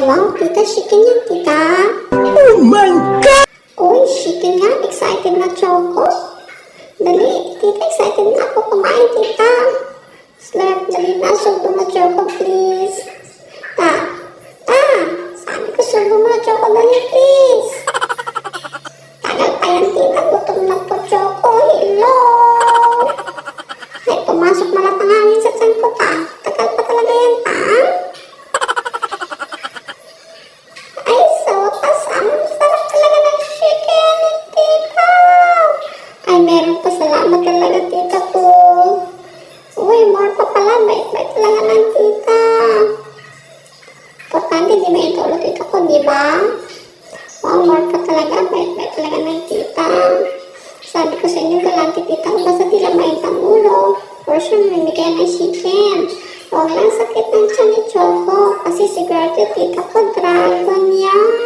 wow, tita, chicken yan, tita. Oh my God! Uy, chicken nga. Excited na, Choco. Dali, tita, excited na ako kumain, tita. Slurp, dali na, subo mo, Choco, please. Sabi ko, subo mo, Choco, dali, please. Tagal pa yan, tita. Gutom na po, Choco. Hello. Ay, pumasok malat ang hangin sa tiyan ko, ta. Tagal pa talaga yan, ta. Ay, sa wakas, ang sarap talaga ng chicken, tita. Ay, meron pa, salamat talaga, tita ko. Uy, more pa pala, bait-bait talaga ng tita. Importante, di ba ito ulo tita ko, di ba? Wow, more pa talaga, bait-bait talaga ng tita. Sabi ko sa inyo, galante tita ko, basta di lang bait ang ulo. For sure, may bigyan ng chicken. Huwag lang sakit ng tiyan ni Choco, kasi sigurado tita ko, dragon yan.